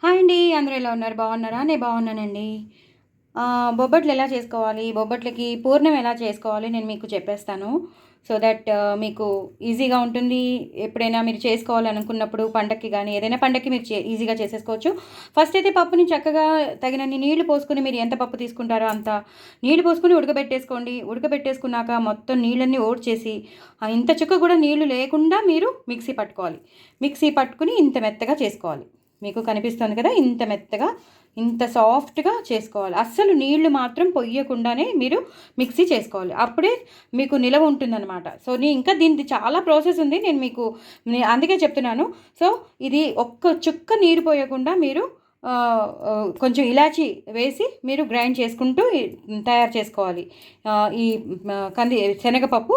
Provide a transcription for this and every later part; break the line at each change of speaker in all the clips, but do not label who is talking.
Hi అండి. అందరూ ఎలా ఉన్నారు? బాగున్నారా? నేను బాగున్నానండి. బొబ్బట్లు ఎలా చేసుకోవాలి? బొబ్బట్లకి పూర్ణం ఎలా చేసుకోవాలి? నేను మీకు చెప్పేస్తాను. సో దట్ మీకు ఈజీగా ఉంటుంది. ఎప్పుడైనా మీరు చేసుకోవాలనుకున్నప్పుడు పండక్కి గానీ, ఏదైనా పండక్కి మీరు ఈజీగా చేసేసుకోవచ్చు. ఫస్ట్ అయితే పప్పుని చక్కగా తగినన్ని నీళ్లు పోసుకొని, మీరు ఎంత పప్పు తీసుకుంటారో అంత నీళ్లు పోసుకొని ఉడకబెట్టేసుకోండి. ఉడకబెట్టేసుకున్నాక మొత్తం నీళ్ళన్నీ ఓడ్చేసి, ఇంత చుక్క కూడా నీళ్లు లేకుండా మీరు మిక్సీ పట్టుకోవాలి. మిక్సీ పట్టుకుని ఇంత మెత్తగా చేసుకోవాలి. మీకు కనిపిస్తుంది కదా, ఇంత మెత్తగా ఇంత సాఫ్ట్గా చేసుకోవాలి. అస్సలు నీళ్లు మాత్రం పొయ్యకుండానే మీరు మిక్సీ చేసుకోవాలి. అప్పుడే మీకు నిలవ ఉంటుందన్నమాట. సో ఇంకా దీనికి చాలా ప్రాసెస్ ఉంది. నేను మీకు అందుకే చెప్తున్నాను. సో ఇది ఒక్క చుక్క నీరు పోయకుండా మీరు కొంచెం ఇలాచి వేసి మీరు గ్రైండ్ చేసుకుంటూ తయారు చేసుకోవాలి ఈ శనగపప్పు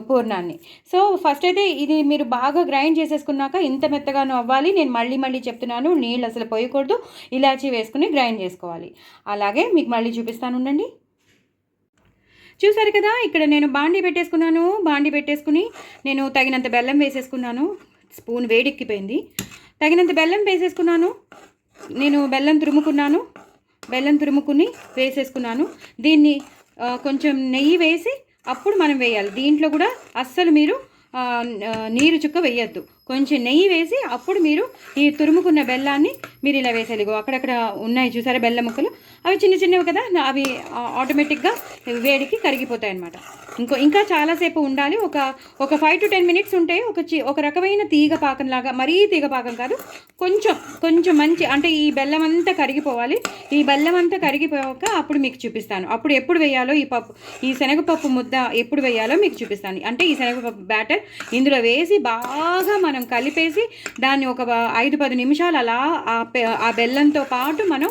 పూర్ణాన్ని. సో ఫస్ట్ అయితే ఇది మీరు బాగా గ్రైండ్ చేసేసుకున్నాక ఇంత మెత్తగాను అవ్వాలి. నేను మళ్ళీ చెప్తున్నాను, నీళ్ళు అసలు పోయకూడదు. ఇలాచీ వేసుకుని గ్రైండ్ చేసుకోవాలి. అలాగే మీకు మళ్ళీ చూపిస్తాను, ఉండండి. చూసారు కదా, ఇక్కడ నేను బాండీ పెట్టేసుకుని నేను తగినంత బెల్లం వేసేసుకున్నాను. స్పూన్ వేడెక్కిపోయింది. తగినంత బెల్లం వేసేసుకున్నాను. నేను బెల్లం తురుముకుని వేసేసుకున్నాను. దీన్ని కొంచెం నెయ్యి వేసి అప్పుడు మనం వేయాలి. దీంట్లో కూడా అస్సలు మీరు నీరు చుక్క వేయద్దు. కొంచెం నెయ్యి వేసి అప్పుడు మీరు ఈ తురుముకున్న బెల్లాన్ని మీరు ఇలా వేసేయాలి. అక్కడక్కడ ఉన్నాయి చూసారా బెల్లం ముక్కలు, అవి చిన్నవి కదా, అవి ఆటోమేటిక్గా వేడికి కరిగిపోతాయి అన్నమాట. ఇంకా చాలాసేపు ఉండాలి. ఒక 5 to 10 minutes ఉంటే ఒక రకమైన తీగ పాకంలాగా, మరీ తీగ పాకం కాదు, కొంచెం మంచి, అంటే ఈ బెల్లం అంతా కరిగిపోవాలి. ఈ బెల్లం అంతా కరిగిపోయాక అప్పుడు మీకు చూపిస్తాను. అప్పుడు ఎప్పుడు వేయాలో ఈ శనగపప్పు ముద్ద ఎప్పుడు వేయాలో మీకు చూపిస్తాను. అంటే ఈ శనగపప్పు బ్యాటర్ ఇందులో వేసి బాగా మనం కలిపేసి దాన్ని ఒక 5-10 నిమిషాలు అలా ఆ బెల్లంతో పాటు మనం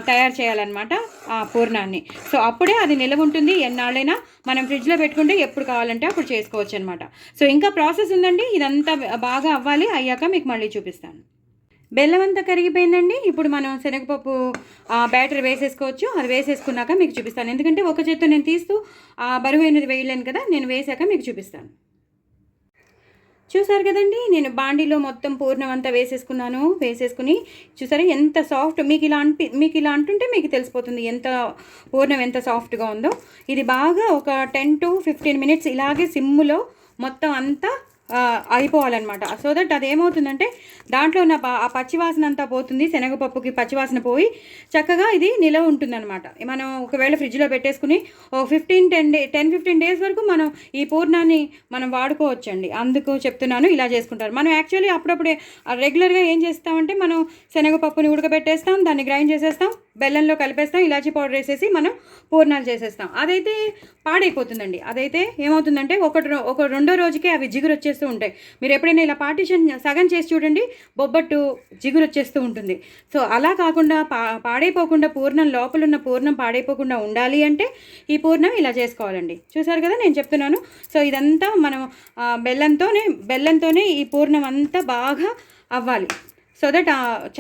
తయారు చేయాలన్నమాట ఆ పూర్ణాన్ని. సో అప్పుడే అది నిలవ ఉంటుంది. ఎన్నాళ్ళైనా మనం ఫ్రిడ్జ్లో పెట్టుకుంటే ఎప్పుడు కావాలంటే అప్పుడు చేసుకోవచ్చు అనమాట. సో ఇంకా ప్రాసెస్ ఉందండి. ఇదంతా బాగా అవ్వాలి. అయ్యాక మీకు మళ్ళీ చూపిస్తాను. బెల్లం అంతా కరిగిపోయిందండి. ఇప్పుడు మనం శనగపప్పు బ్యాటర్ వేసేసుకోవచ్చు. అది వేసేసుకున్నాక మీకు చూపిస్తాను. ఎందుకంటే ఒక చేత్తో నేను తీస్తూ బరువైనది వేయలేను కదా, నేను వేసాక మీకు చూపిస్తాను. చూసారు కదండి, నేను బాండీలో మొత్తం పూర్ణం అంతా వేసేసుకుని చూసారా ఎంత సాఫ్ట్. మీకు ఇలా అంటుంటే మీకు తెలిసిపోతుంది పూర్ణం ఎంత సాఫ్ట్గా ఉందో. ఇది బాగా ఒక 10 to 15 minutes ఇలాగే సిమ్ములో మొత్తం అంతా అయిపోవాలన్నమాట. సో దట్ అదేమవుతుందంటే దాంట్లో ఉన్న ఆ పచ్చివాసన అంతా పోతుంది. శనగపప్పుకి పచ్చివాసన పోయి చక్కగా ఇది నిలవ ఉంటుందన్నమాట. మనం ఒకవేళ ఫ్రిడ్జ్లో పెట్టేసుకుని ఒక 10-15 days వరకు మనం ఈ పూర్ణాన్ని మనం వాడుకోవచ్చండి. అందుకు చెప్తున్నాను, ఇలా చేసుకుంటారు. మనం యాక్చువల్లీ అప్పుడప్పుడే రెగ్యులర్గా ఏం చేస్తామంటే మనం శనగపప్పుని ఉడకబెట్టేస్తాం, దాన్ని గ్రైండ్ చేసేస్తాం, బెల్లంలో కలిపేస్తాం, ఇలాచీ పౌడర్ వేసేసి మనం పూర్ణాలు చేసేస్తాం. అదైతే పాడైపోతుందండి. అదైతే ఏమవుతుందంటే ఒక రెండో రోజుకే అవి జిగురు వచ్చేస్తూ ఉంటాయి. మీరు ఎప్పుడైనా ఇలా పార్టీషన్ సగం చేసి చూడండి, బొబ్బట్టు జిగురు వచ్చేస్తూ ఉంటుంది. సో అలా కాకుండా పాడైపోకుండా లోపల ఉన్న పూర్ణం పాడైపోకుండా ఉండాలి అంటే ఈ పూర్ణం ఇలా చేసుకోవాలండి. చూసారు కదా, నేను చెప్తున్నాను. సో ఇదంతా మనం బెల్లంతోనే ఈ పూర్ణం అంతా బాగా అవ్వాలి. సో దట్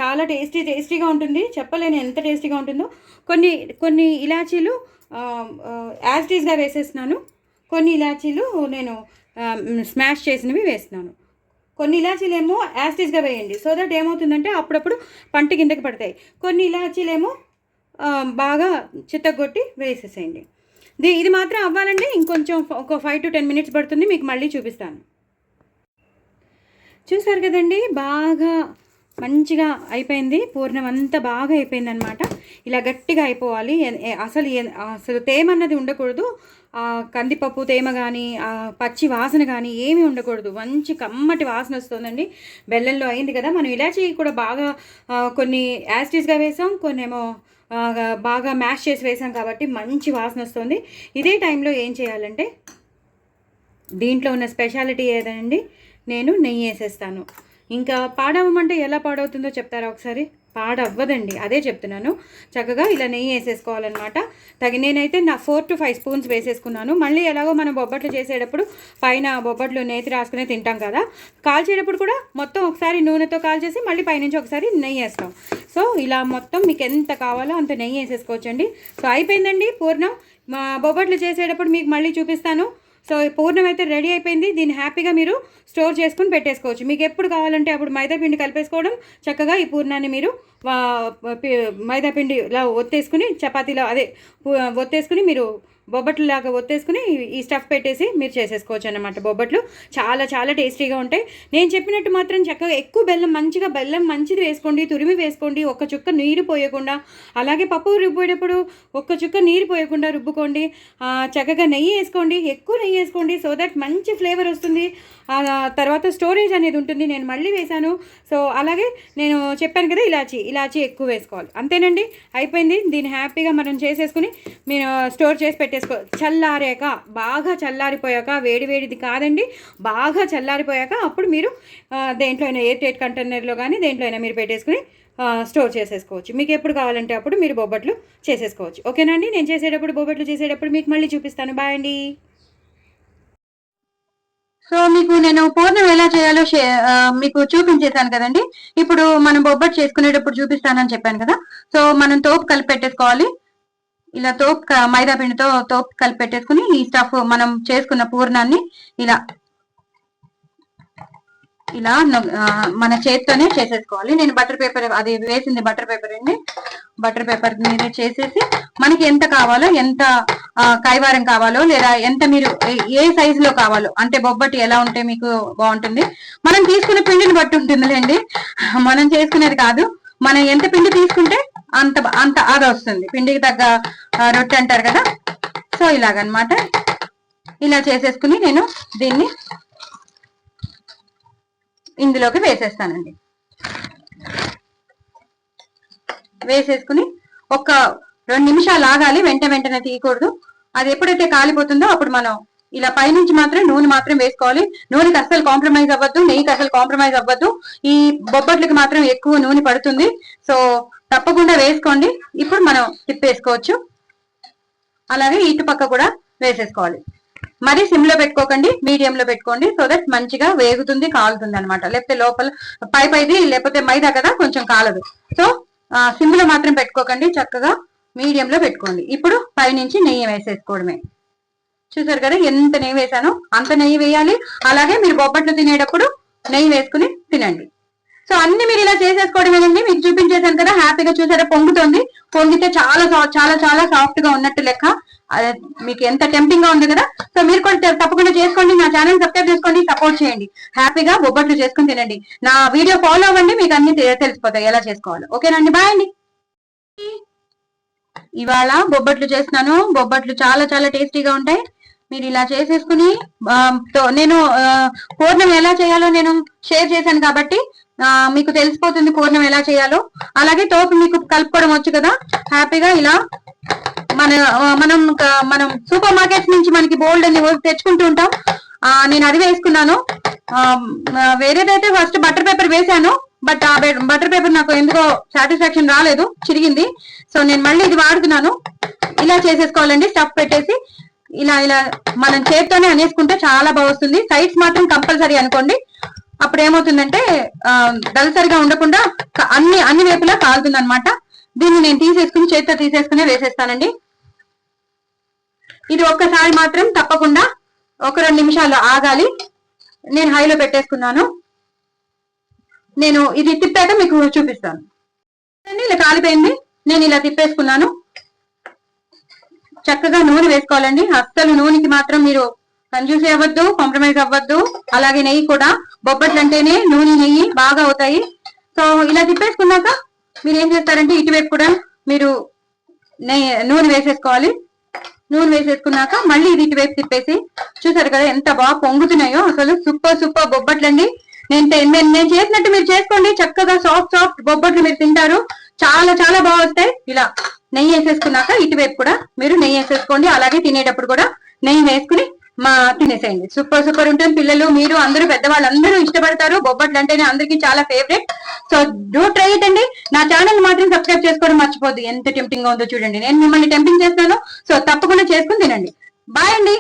చాలా టేస్టీగా ఉంటుంది. చెప్పలేను ఎంత టేస్టీగా ఉంటుందో. కొన్ని ఇలాచీలు యాజ్ టీజ్గా వేసేస్తున్నాను. కొన్ని ఇలాచీలు నేను స్మాష్ చేసినవి వేస్తున్నాను. కొన్ని ఇలాచీలు ఏమో యాజ్ టీజ్గా వేయండి. సో దట్ ఏమవుతుందంటే అప్పుడప్పుడు పంట కిందకి పడతాయి. కొన్ని ఇలాచీలు ఏమో బాగా చిత్తగొట్టి వేసేసేయండి. ఇది మాత్రం అవ్వాలండి. ఇంకొంచెం ఒక 5 to 10 minutes పడుతుంది. మీకు మళ్ళీ చూపిస్తాను. చూసారు కదండి, బాగా మంచిగా అయిపోయింది. పూర్ణం అంతా బాగా అయిపోయింది అనమాట. ఇలా గట్టిగా అయిపోవాలి. అసలు తేమ అన్నది ఉండకూడదు. కందిపప్పు తేమ కానీ పచ్చి వాసన కానీ ఏమీ ఉండకూడదు. మంచి కమ్మటి వాసన వస్తుందండి. బెల్లంలో అయింది కదా. మనం ఇలాచి కూడా బాగా కొన్ని యాస్టీస్గా వేసాం, కొన్ని ఏమో బాగా మ్యాష్ చేసి వేసాం కాబట్టి మంచి వాసన వస్తుంది. ఇదే టైంలో ఏం చేయాలంటే దీంట్లో ఉన్న స్పెషాలిటీ ఏదండి, నేను నెయ్యి వేసేస్తాను. ఇంకా పాడవమంటే ఎలా పాడవుతుందో చెప్తారా ఒకసారి? పాడవ్వదండి, అదే చెప్తున్నాను. చక్కగా ఇలా నెయ్యి వేసేసుకోవాలన్నమాట. నేనైతే 4 to 5 spoons వేసేసుకున్నాను. మళ్ళీ ఎలాగో మనం బొబ్బట్లు చేసేటప్పుడు పైన బొబ్బట్లు నేతి రాసుకునే తింటాం కదా, కాల్చేటప్పుడు కూడా మొత్తం ఒకసారి నూనెతో కాల్చేసి మళ్ళీ పైనుంచి ఒకసారి నెయ్యి వేస్తాం. సో ఇలా మొత్తం మీకు ఎంత కావాలో అంత నెయ్యి వేసేసుకోవచ్చండి. సో అయిపోయిందండి పూర్ణం. బొబ్బట్లు చేసేటప్పుడు మీకు మళ్ళీ చూపిస్తాను. సో పూర్ణం అయితే రెడీ అయిపోయింది. దీన్ని హ్యాపీగా మీరు స్టోర్ చేసుకుని పెట్టేసుకోవచ్చు. మీకు ఎప్పుడు కావాలంటే అప్పుడు మైదా పిండి కలిపేసుకోవడం, చక్కగా ఈ పూర్ణాన్ని మీరు మైదా పిండిలా ఒత్తేసుకుని చపాతీలో అదే ఒత్తేసుకుని మీరు బొబ్బట్లులాగా ఒత్తేసుకుని ఈ స్టఫ్ పెట్టేసి మీరు చేసేసుకోవచ్చు అన్నమాట. బొబ్బట్లు చాలా చాలా టేస్టీగా ఉంటాయి. నేను చెప్పినట్టు మాత్రం చక్కగా ఎక్కువ బెల్లం మంచిది వేసుకోండి, తురిమి వేసుకోండి, ఒక్క చుక్క నీరు పోయకుండా. అలాగే పప్పు రుబ్బేటప్పుడు ఒక్క చుక్క నీరు పోయకుండా రుబ్బుకోండి. చక్కగా నెయ్యి వేసుకోండి, ఎక్కువ నెయ్యి వేసుకోండి, సో దట్ మంచి ఫ్లేవర్ వస్తుంది. తర్వాత స్టోరేజ్ అనేది ఉంటుంది. నేను మళ్ళీ వేశాను. సో అలాగే నేను చెప్పాను కదా, ఇలాచీ ఎక్కువ వేసుకోవాలి. అంతేనండి, అయిపోయింది. దీన్ని హ్యాపీగా మనం చేసేసుకుని మీరు స్టోర్ చేసి చల్లారాక, బాగా చల్లారిపోయాక, వేడిది కాదండి, బాగా చల్లారిపోయాక అప్పుడు మీరు దేంట్లో అయినా ఎయిర్ టైట్ కంటైనర్లో కానీ దేంట్లో అయినా మీరు పెట్టేసుకుని స్టోర్ చేసేసుకోవచ్చు. మీకు ఎప్పుడు కావాలంటే అప్పుడు మీరు బొబ్బట్లు చేసేసుకోవచ్చు. ఓకేనండి, నేను బొబ్బట్లు చేసేటప్పుడు మీకు మళ్ళీ చూపిస్తాను. బాయ్ అండి. సో మీకు నేను పూర్ణం ఎలా చేయాలో మీకు చూపించేశాను కదండి. ఇప్పుడు మనం బొబ్బట్లు చేసుకునేటప్పుడు చూపిస్తానని చెప్పాను కదా. సో మనం తోపు కలిపి పెట్టేసుకోవాలి. ఇలా మైదా పిండితో తోపు కలిపి పెట్టేసుకుని ఈ స్టఫ్ మనం చేసుకున్న పూర్ణాన్ని ఇలా మన చేతితోనే చేసేసుకోవాలి. నేను బటర్ పేపర్, అది వేసింది బటర్ పేపర్ అండి. బటర్ పేపర్ మీద చేసేసి మనకి ఎంత కావాలో, ఎంత కైవారం కావాలో, లేదా ఎంత మీరు ఏ సైజులో కావాలో, అంటే బొబ్బట్టి ఎలా ఉంటే మీకు బాగుంటుంది, మనం తీసుకునే పిండిని బట్టి ఉంటుందిలేండి, మనం చేసుకునేది కాదు. మనం ఎంత పిండి తీసుకుంటే అంత అది వస్తుంది. పిండికి తగ్గ రొట్టె అంటారు కదా. సో ఇలాగనమాట, ఇలా చేసేసుకుని నేను దీన్ని ఇందులోకి వేసేస్తానండి. వేసేసుకుని ఒక 2 నిమిషాలు ఆగాలి, వెంటనే తీయకూడదు. అది ఎప్పుడైతే కాలిపోతుందో అప్పుడు మనం ఇలా పైనుంచి మాత్రం నూనె మాత్రం వేసుకోవాలి. నూనెకి అస్సలు కాంప్రమైజ్ అవ్వద్దు, నెయ్యికి అసలు కాంప్రమైజ్ అవ్వద్దు. ఈ బొబ్బట్లకి మాత్రం ఎక్కువ నూనె పడుతుంది. సో తప్పకుండా వేసుకోండి. ఇప్పుడు మనం తిప్పేసుకోవచ్చు. అలాగే ఇటు పక్క కూడా వేసేసుకోవాలి. మరి సిమ్ లో పెట్టుకోకండి, మీడియం లో పెట్టుకోండి. సో దట్ మంచిగా వేగుతుంది, కాలుతుంది అనమాట. లేకపోతే లోపల పైది లేకపోతే మైదా కదా, కొంచెం కాలదు. సో సిమ్ లో మాత్రం పెట్టుకోకండి, చక్కగా మీడియం లో పెట్టుకోండి. ఇప్పుడు పైనుంచి నెయ్యి వేసేసుకోవడమే. చూసారు కదా ఎంత నెయ్యి వేసాను, అంత నెయ్యి వేయాలి. అలాగే మీరు బొబ్బట్లు తినేటప్పుడు నెయ్యి వేసుకుని తినండి. సో అన్ని మీరు ఇలా చేసేసుకోవడమేనండి. మీకు చూపించేసాను కదా, హ్యాపీగా చూసారా పొంగుతుంది. పొంగితే చాలా చాలా చాలా సాఫ్ట్ గా ఉన్నట్టు లెక్క. మీకు ఎంత టెంప్టింగ్ గా ఉంది కదా. సో మీరు కూడా తప్పకుండా చేసుకోండి. నా ఛానల్ సబ్స్క్రైబ్ చేసుకోండి, సపోర్ట్ చేయండి. హ్యాపీగా బొబ్బట్లు చేసుకుని తినండి. నా వీడియో ఫాలో అవ్వండి, మీకు అన్ని తెలిసిపోతాయి ఎలా చేసుకోవాలో. ఓకేనండి, బాయ్ అండి. ఇవాళ బొబ్బట్లు చేస్తున్నాను. బొబ్బట్లు చాలా చాలా టేస్టీగా ఉంటాయి. మీరు ఇలా చేసేసుకుని నేను పూర్ణం ఎలా చేయాలో నేను షేర్ చేశాను కాబట్టి మీకు తెలిసిపోతుంది పూర్ణం ఎలా చేయాలో. అలాగే తోపు మీకు కలుపుకోవడం వచ్చు కదా. హ్యాపీగా ఇలా మనం సూపర్ మార్కెట్స్ నుంచి మనకి బోల్డ్ అని తెచ్చుకుంటూ ఉంటాం. నేను అది వేసుకున్నాను. వేరేదైతే ఫస్ట్ బటర్ పేపర్ వేసాను, బట్ ఆ బటర్ పేపర్ నాకు ఎందుకో సాటిస్ఫాక్షన్ రాలేదు, చిరిగింది. సో నేను మళ్ళీ ఇది వాడుతున్నాను. ఇలా చేసేసుకోవాలండి. స్టఫ్ పెట్టేసి ఇలా మనం చేత్తోనే అనేసుకుంటే చాలా బాగా వస్తుంది. సైడ్స్ మాత్రం కంపల్సరీ అనుకోండి. అప్పుడు ఏమవుతుందంటే దళసరిగా ఉండకుండా అన్ని వైపులా కాలుతుంది అనమాట. దీన్ని నేను చేత్తో తీసేసుకుని వేసేస్తానండి. ఇది ఒక్కసారి మాత్రం తప్పకుండా 1-2 నిమిషాలు ఆగాలి. నేను హైలో పెట్టేసుకున్నాను. నేను ఇది తిప్పాక మీకు చూపిస్తాను. ఇలా కాలిపోయింది. నేను ఇలా తిప్పేసుకున్నాను. చక్కగా నూనె వేసుకోవాలండి. అస్సలు నూనెకి మాత్రం మీరు కన్ఫ్యూజ్ అవ్వద్దు, కాంప్రమైజ్ అవ్వద్దు. అలాగే నెయ్యి కూడా, బొబ్బట్లు అంటేనే నూనె నెయ్యి బాగా అవుతాయి. సో ఇలా తిప్పేసుకున్నాక మీరు ఏం చేస్తారంటే ఇటువైపు కూడా మీరు నూనె వేసేసుకోవాలి. నూనె వేసేసుకున్నాక మళ్ళీ ఇది ఇటువైపు తిప్పేసి, చూసారు కదా ఎంత బాగా పొంగుతున్నాయో. అసలు సూపర్ బొబ్బట్లండి. నేను చేసినట్టు మీరు చేసుకోండి. చక్కగా సాఫ్ట్ బొబ్బట్లు మీరు తింటారు. చాలా చాలా బాగా వస్తాయి. ఇలా నెయ్యి వేసేసుకున్నాక ఇటువైపు కూడా మీరు నెయ్యి వేసేసుకోండి. అలాగే తినేటప్పుడు కూడా నెయ్యి వేసుకుని తినేసేయండి. సూపర్ ఉంటుంది. పిల్లలు, మీరు అందరూ, పెద్దవాళ్ళు అందరూ ఇష్టపడతారు. బొబ్బట్లు అంటేనే అందరికీ చాలా favourite. So do try it అండి. నా ఛానల్ మాత్రం సబ్స్క్రైబ్ చేసుకోవడం మర్చిపోద్దు. ఎంత టెంప్టింగ్ గా ఉందో చూడండి. నేను మిమ్మల్ని టెంప్టింగ్ చేస్తాను. సో తప్పకుండా చేసుకుని తినండి. బాయ్ అండి.